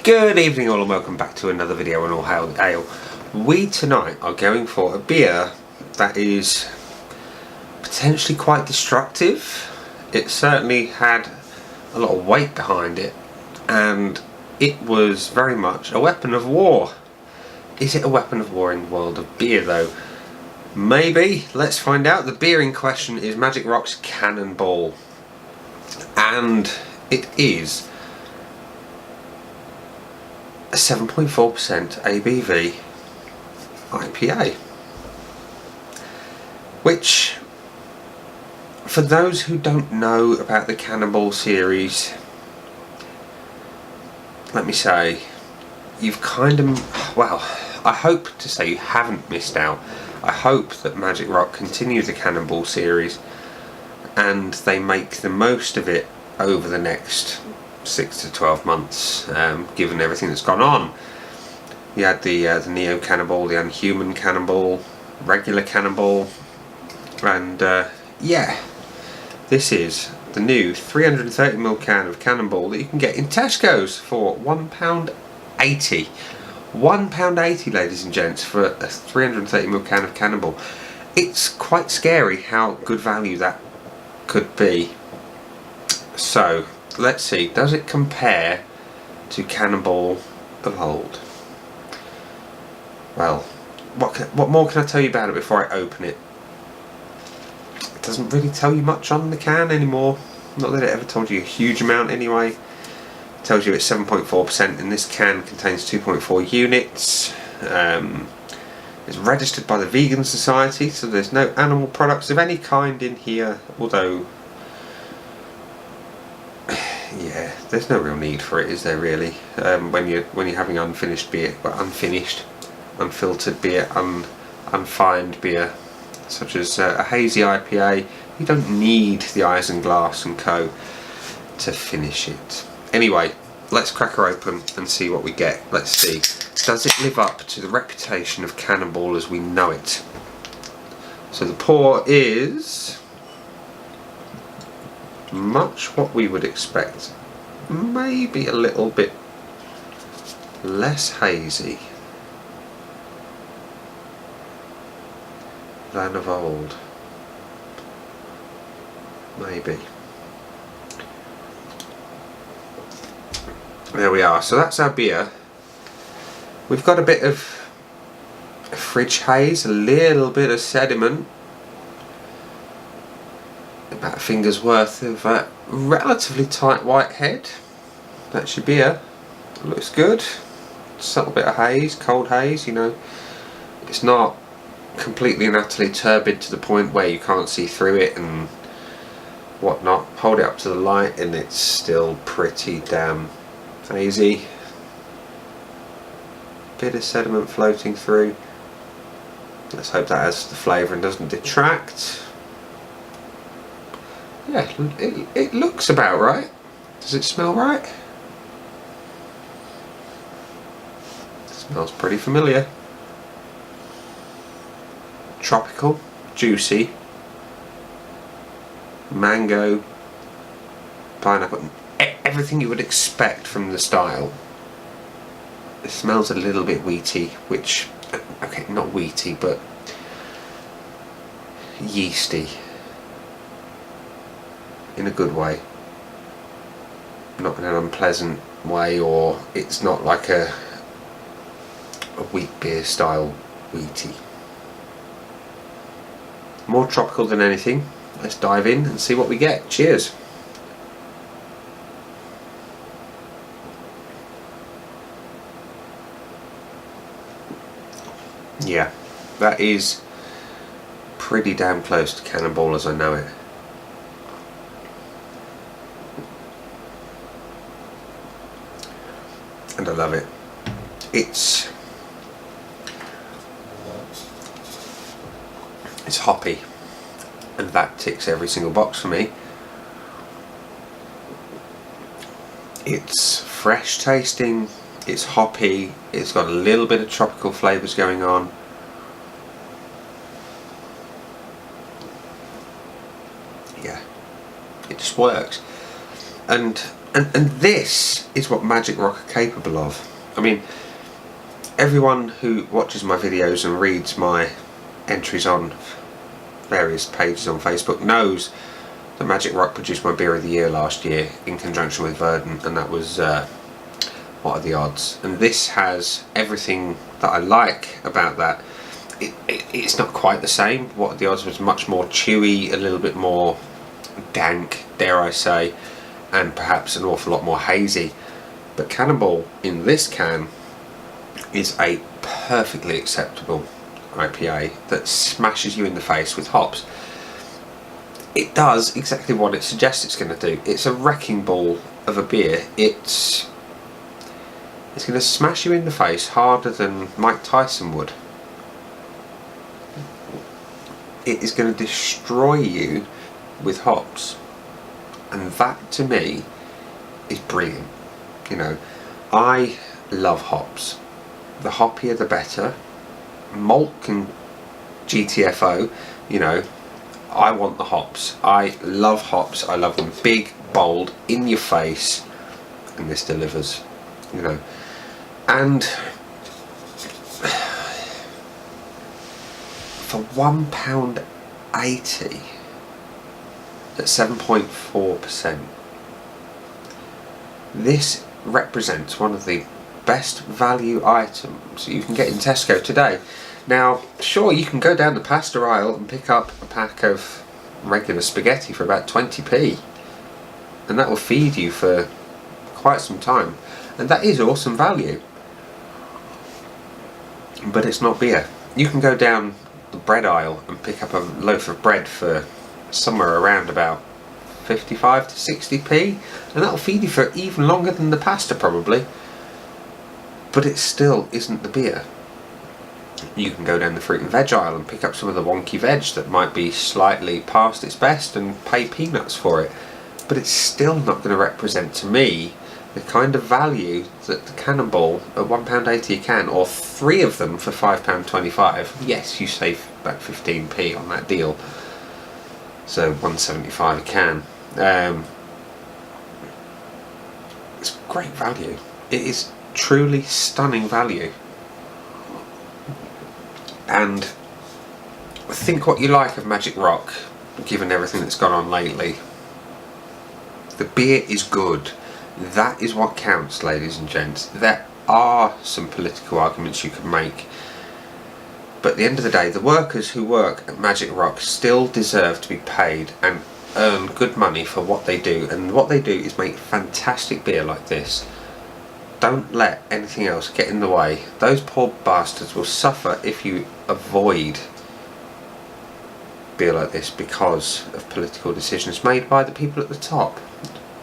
Good evening all and welcome back to another video on All Hail the Ale. We tonight are going for a beer that is potentially quite destructive. It certainly had a lot of weight behind it and it was very much a weapon of war. Is it a weapon of war in the world of beer though? Maybe. Let's find out. The beer in question is Magic Rock's Cannonball and it is a 7.4% ABV IPA, which, for those who don't know about the Cannonball series, let me say, you've kind of, well, I hope to say you haven't missed out. I hope that Magic Rock continue the Cannonball series and they make the most of it over the next 6 to 12 months, given everything that's gone on. You had the Neo Cannonball, the Unhuman Cannonball, regular Cannonball, and yeah, this is the new 330ml can of Cannonball that you can get in Tesco's for £1.80. £1.80, ladies and gents, for a 330ml can of Cannonball. It's quite scary how good value that could be. So let's see, does it compare to Cannonball of old? Well, what more can I tell you about it before I open it? It doesn't really tell you much on the can anymore. Not that it ever told you a huge amount anyway. It tells you it's 7.4% and this can contains 2.4 units. It's registered by the Vegan Society, so there's no animal products of any kind in here, although yeah, there's no real need for it, is there really? When you're having unfinished beer, well, unfiltered beer, unfined beer, such as a hazy IPA, you don't need the isinglass and co to finish it. Anyway, let's crack her open and see what we get. Let's see, does it live up to the reputation of Cannonball as we know it? So the pour is much what we would expect, maybe a little bit less hazy than of old, maybe. There we are, so that's our beer. We've got a bit of fridge haze, a little bit of sediment, about a finger's worth of relatively tight white head. That's your beer. It looks good. Subtle bit of haze, cold haze, you know. It's not completely and utterly turbid to the point where you can't see through it and whatnot. Hold it up to the light and it's still pretty damn hazy. Bit of sediment floating through. Let's hope that adds to the flavour and doesn't detract. Yeah, it looks about right. Does it smell right? It smells pretty familiar. Tropical, juicy, mango, pineapple, everything you would expect from the style. It smells a little bit wheaty, which, okay, not wheaty, but yeasty. In a good way, not in an unpleasant way, or it's not like a wheat beer style wheaty. More tropical than anything. Let's dive in and see what we get. Cheers. Yeah, that is pretty damn close to Cannonball as I know it. And I love it. It's hoppy, and that ticks every single box for me. It's fresh tasting, it's hoppy, it's got a little bit of tropical flavours going on. Yeah, it just works. And And this is what Magic Rock are capable of. I mean, everyone who watches my videos and reads my entries on various pages on Facebook knows that Magic Rock produced my beer of the year last year in conjunction with Verdant, and that was What Are the Odds? And this has everything that I like about that. It's not quite the same. What Are the Odds was much more chewy, a little bit more dank, dare I say, and perhaps an awful lot more hazy. But Cannonball in this can is a perfectly acceptable IPA that smashes you in the face with hops. It does exactly what it suggests it's going to do. It's a wrecking ball of a beer. It's going to smash you in the face harder than Mike Tyson would. It is going to destroy you with hops, and that to me is brilliant. You know, I love hops. The hoppier the better. Malt can GTFO, you know, I want the hops. I love hops. I love them big, bold, in your face, and this delivers, you know. And for £1.80 at 7.4%, this represents one of the best value items you can get in Tesco today. Now, sure, you can go down the pasta aisle and pick up a pack of regular spaghetti for about 20p, and that will feed you for quite some time, and that is awesome value. But it's not beer. You can go down the bread aisle and pick up a loaf of bread for somewhere around about 55 to 60p, and that'll feed you for even longer than the pasta probably, but it still isn't the beer. You can go down the fruit and veg aisle and pick up some of the wonky veg that might be slightly past its best and pay peanuts for it, but it's still not going to represent to me the kind of value that the Cannonball at £1.80 a can, or 3 of them for £5.25. Yes, you save about 15p on that deal, so £1.75 a can. It's great value. It is truly stunning value. And think what you like of Magic Rock, given everything that's gone on lately. The beer is good. That is what counts, ladies and gents. There are some political arguments you can make, but at the end of the day, the workers who work at Magic Rock still deserve to be paid and earn good money for what they do, and what they do is make fantastic beer like this. Don't let anything else get in the way. Those poor bastards will suffer if you avoid beer like this because of political decisions made by the people at the top.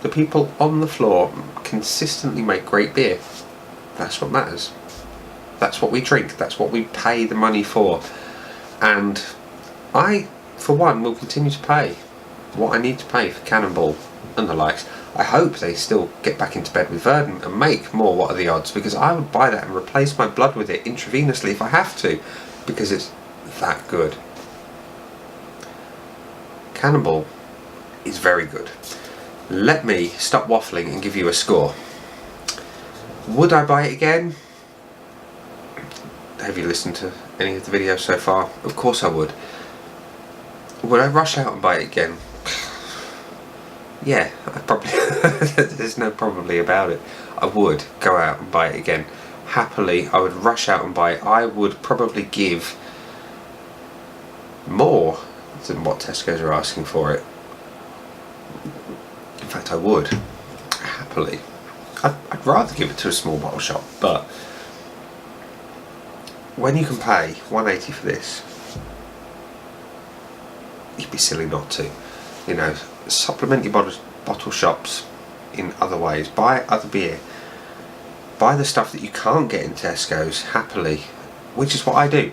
The people on the floor consistently make great beer. That's what matters. That's what we drink. That's what we pay the money for. And I, for one, will continue to pay what I need to pay for Cannonball and the likes. I hope they still get back into bed with Verdant and make more What Are the Odds, because I would buy that and replace my blood with it intravenously if I have to, because it's that good. Cannonball is very good. Let me stop waffling and give you a score. Would I buy it again? Have you listened to any of the videos so far? Of course I would. Would I rush out and buy it again? Yeah, I probably there's no probably about it. I would go out and buy it again. Happily, I would rush out and buy it. I would probably give more than what Tesco's are asking for it. In fact, I would. Happily. I'd rather give it to a small bottle shop, but when you can pay £1.80 for this, you'd be silly not to. You know, supplement your bottle shops in other ways. Buy other beer. Buy the stuff that you can't get in Tesco's happily, which is what I do.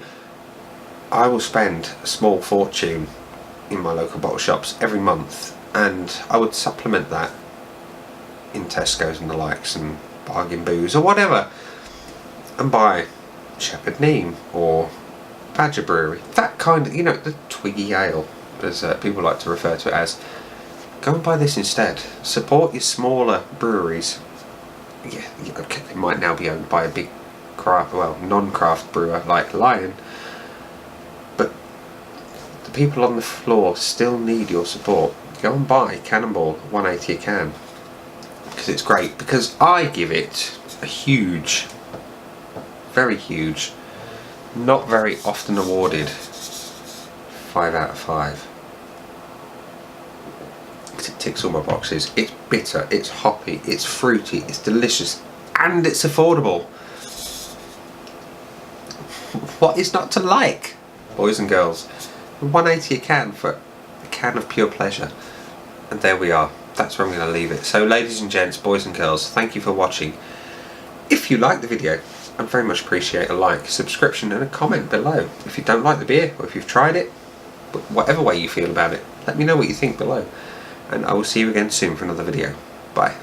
I will spend a small fortune in my local bottle shops every month, and I would supplement that in Tesco's and the likes, and Bargain Booze or whatever, and buy Shepherd Neame or Badger Brewery, that kind of, you know, the Twiggy Ale, as people like to refer to it as. go and buy this instead. Support your smaller breweries. Yeah, okay, they might now be owned by a big non-craft brewer like Lion, but the people on the floor still need your support. Go and buy Cannonball 180 a can, because it's great, because I give it a huge, very huge, not very often awarded 5 out of 5. Because it ticks all my boxes. It's bitter, it's hoppy, it's fruity, it's delicious, and it's affordable. What is not to like, boys and girls? 180 a can for a can of pure pleasure. And there we are. That's where I'm going to leave it. So ladies and gents, boys and girls, thank you for watching. If you like the video, I'd very much appreciate a like, subscription and a comment below. If you don't like the beer, or if you've tried it, but whatever way you feel about it, let me know what you think below. And I will see you again soon for another video. Bye.